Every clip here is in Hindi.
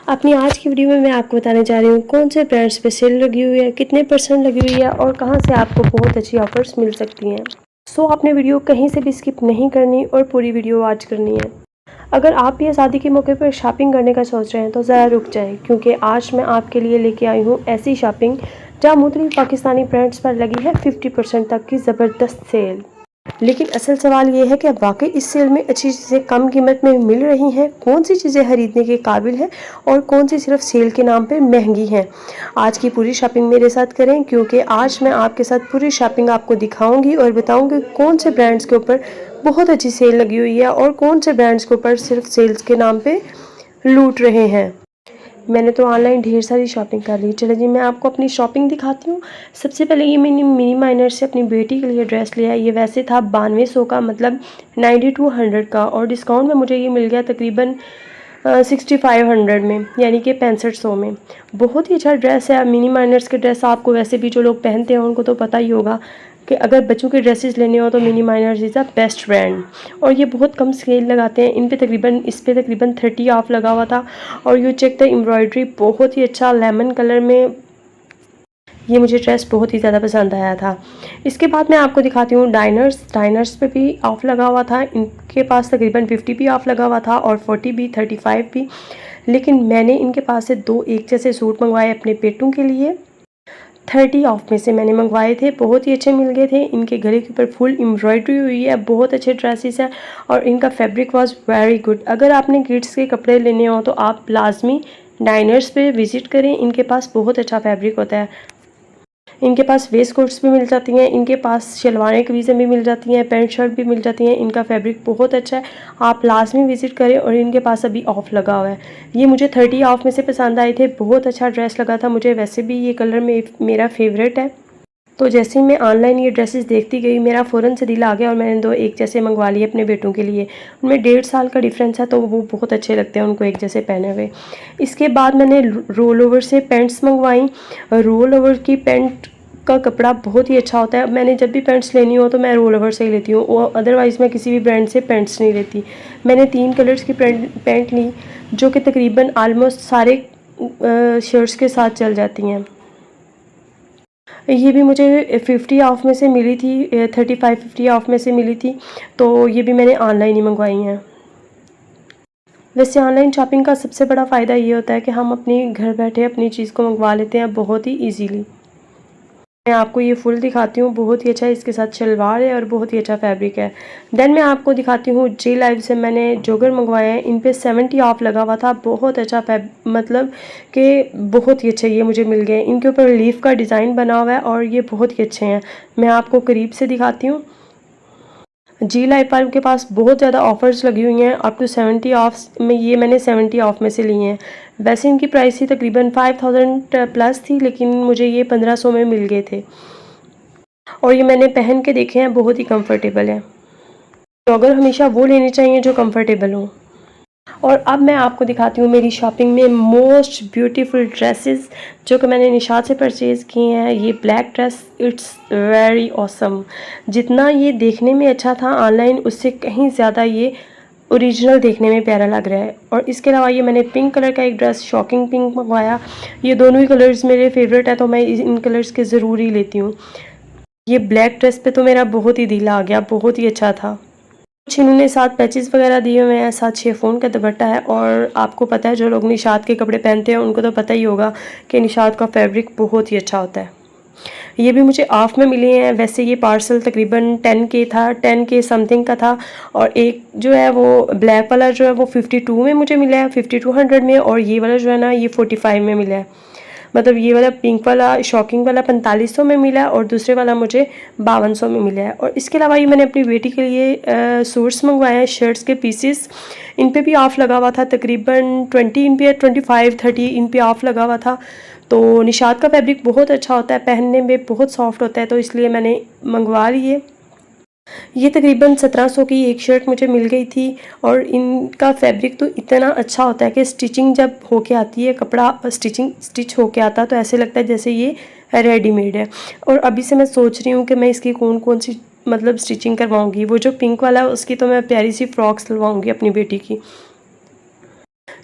अपनी आज की वीडियो में मैं आपको बताने जा रही हूँ कौन से ब्रांड्स पे सेल लगी हुई है, कितने % लगी हुई है और कहाँ से आपको बहुत अच्छी ऑफर्स मिल सकती हैं। सो आपने वीडियो कहीं से भी स्किप नहीं करनी और पूरी वीडियो वॉच करनी है। अगर आप भी शादी के मौके पर शॉपिंग करने का सोच रहे हैं तो ज़रा रुक जाएं, क्योंकि आज मैं आपके लिए लेके आई हूँ ऐसी शॉपिंग जहाँ मुख्तलिफ पाकिस्तानी ब्रांड्स पर लगी है 50% तक की ज़बरदस्त सेल। लेकिन असल सवाल ये है कि वाकई इस सेल में अच्छी चीज़ें कम कीमत में मिल रही हैं, कौन सी चीज़ें खरीदने के काबिल हैं और कौन सी सिर्फ सेल के नाम पे महंगी हैं। आज की पूरी शॉपिंग मेरे साथ करें, क्योंकि आज मैं आपके साथ पूरी शॉपिंग आपको दिखाऊंगी और बताऊंगी कौन से ब्रांड्स के ऊपर बहुत अच्छी सेल लगी हुई है और कौन से ब्रांड्स के ऊपर सिर्फ सेल्स के नाम पे लूट रहे हैं। मैंने तो ऑनलाइन ढेर सारी शॉपिंग कर ली। चलो जी, मैं आपको अपनी शॉपिंग दिखाती हूँ। सबसे पहले ये मैंने मिनी माइनर से अपनी बेटी के लिए ड्रेस लिया। ये वैसे था 9200 का, मतलब 9200 का, और डिस्काउंट में मुझे ये मिल गया तकरीबन 6500 में, यानी कि 6500 में। बहुत ही अच्छा ड्रेस है। मिनी माइनर्स के ड्रेस आपको वैसे भी जो लोग पहनते हैं उनको तो पता ही होगा कि अगर बच्चों के ड्रेसेस लेने हो तो Mini Minors is the best brand. और ये बहुत कम सेल लगाते हैं। इस पे तकरीबन 30 ऑफ लगा हुआ था। और यू चेक द एम्ब्रॉयडरी, बहुत ही अच्छा लेमन कलर में ये मुझे ड्रेस बहुत ही ज़्यादा पसंद आया था। इसके बाद मैं आपको दिखाती हूँ डाइनर्स पे भी ऑफ लगा हुआ था। इनके पास तकरीबन 50 भी ऑफ लगा हुआ था और 40 भी, 35 भी। लेकिन मैंने इनके पास से 2 एक जैसे सूट मंगवाए अपने बेटों के लिए। 30 ऑफ में से मैंने मंगवाए थे, बहुत ही अच्छे मिल गए थे। इनके गले के ऊपर फुल एम्ब्रॉयडरी हुई है, बहुत अच्छे ड्रेसेस हैं और इनका फैब्रिक वाज वेरी गुड। अगर आपने किड्स के कपड़े लेने हो तो आप लाजमी डाइनर्स पे विज़िट करें, इनके पास बहुत अच्छा फैब्रिक होता है। इनके पास वेस्ट कोट्स भी मिल जाती हैं, इनके पास शलवारें कमीज़ें भी मिल जाती हैं, पैंट शर्ट भी मिल जाती हैं। इनका फैब्रिक बहुत अच्छा है, आप लाजमी विज़िट करें। और इनके पास अभी ऑफ़ लगा हुआ है। ये मुझे 30 ऑफ में से पसंद आए थे, बहुत अच्छा ड्रेस लगा था मुझे। वैसे भी ये कलर में मेरा फेवरेट है। तो जैसे ही मैं ऑनलाइन ये ड्रेसेस देखती गई, मेरा फ़ौरन से दिल आ गया और मैंने 2 एक जैसे मंगवा लिए अपने बेटों के लिए। उनमें 1.5 साल का डिफरेंस है, तो वो बहुत अच्छे लगते हैं उनको एक जैसे पहने हुए। इसके बाद मैंने रोल ओवर से पैंट्स मंगवाई। रोल ओवर की पैंट का कपड़ा बहुत ही अच्छा होता है। मैंने जब भी पैंट्स लेनी हो तो मैं रोल ओवर से ही लेती हूँ, और अदरवाइज़ मैं किसी भी ब्रांड से पैंट्स नहीं लेती। मैंने 3 कलर्स की पैंट ली, जो कि तकरीबन आलमोस्ट सारे शर्ट्स के साथ चल जाती हैं। ये भी मुझे 50 ऑफ में से मिली थी, 35-50 ऑफ में से मिली थी। तो ये भी मैंने ऑनलाइन ही मंगवाई हैं। वैसे ऑनलाइन शॉपिंग का सबसे बड़ा फ़ायदा ये होता है कि हम अपनी घर बैठे अपनी चीज़ को मंगवा लेते हैं बहुत ही ईजीली। मैं आपको ये फुल दिखाती हूँ, बहुत ही अच्छा इसके साथ शलवार है और बहुत ही अच्छा फैब्रिक है। देन मैं आपको दिखाती हूँ जी लाइव से मैंने जोगर मंगवाए हैं। इन पे 70 ऑफ लगा हुआ था, बहुत अच्छा मतलब कि बहुत ही अच्छे ये मुझे मिल गए। इनके ऊपर लीफ का डिज़ाइन बना हुआ है और ये बहुत ही अच्छे हैं। मैं आपको करीब से दिखाती हूँ। जी लाइव पर के पास बहुत ज़्यादा ऑफर्स लगी हुई हैं, अप टू 70 ऑफ में। ये मैंने 70 ऑफ में से लिए हैं। वैसे इनकी प्राइस ही तकरीबन 5000 प्लस थी, लेकिन मुझे ये 1500 में मिल गए थे। और ये मैंने पहन के देखे हैं, बहुत ही कंफर्टेबल है। तो अगर हमेशा वो लेने चाहिए जो कंफर्टेबल हो। और अब मैं आपको दिखाती हूँ मेरी शॉपिंग में मोस्ट ब्यूटीफुल ड्रेसेस जो कि मैंने निशात से परचेज़ किए हैं। ये black dress, it's very awesome. जितना ये देखने में अच्छा था ऑनलाइन, उससे कहीं ज़्यादा ये ओरिजिनल देखने में प्यारा लग रहा है। और इसके अलावा ये मैंने पिंक कलर का एक ड्रेस, शॉकिंग पिंक मंगवाया। ये दोनों ही कलर्स मेरे फेवरेट है, तो मैं इन कलर्स के ज़रूर ही लेती हूँ। ये ब्लैक ड्रेस पे तो मेरा बहुत ही दिल आ गया, बहुत ही अच्छा था। कुछ इन्होंने साथ पैचेस वगैरह दिए हुए हैं, साथ शिफॉन का दुपट्टा है। और आपको पता है जो लोग निशात के कपड़े पहनते हैं उनको तो पता ही होगा कि निशात का फैब्रिक बहुत ही अच्छा होता है। ये भी मुझे ऑफ में मिले हैं। वैसे ये पार्सल तकरीबन 10K था, 10K समथिंग का था। और एक जो है वो ब्लैक वाला जो है वो 52 में मुझे मिला है, 5200 में। और ये वाला जो है ना, ये 45 में मिला है। मतलब ये वाला पिंक वाला शॉकिंग वाला 4500 में मिला है और दूसरे वाला मुझे 5200 में मिला है। और इसके अलावा ये मैंने अपनी बेटी के लिए सूट्स मंगवाए हैं, शर्ट्स के पीसेस। इन पे भी ऑफ़ लगा हुआ था, तकरीबन 20 इन पे, 25-30 इन पे ऑफ़ लगा हुआ था। तो निशात का फैब्रिक बहुत अच्छा होता है, पहनने में बहुत सॉफ्ट होता है, तो इसलिए मैंने मंगवा लिए। ये तकरीबन 1700 की एक शर्ट मुझे मिल गई थी। और इनका फैब्रिक तो इतना अच्छा होता है कि स्टिचिंग जब होके आती है, कपड़ा स्टिच होके आता है तो ऐसे लगता है जैसे ये रेडीमेड है। और अभी से मैं सोच रही हूँ कि मैं इसकी कौन कौन सी मतलब स्टिचिंग करवाऊँगी। वो जो पिंक वाला है उसकी तो मैं प्यारी सी फ्रॉक सिलवाऊँगी अपनी बेटी की।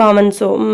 5200,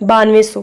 9200.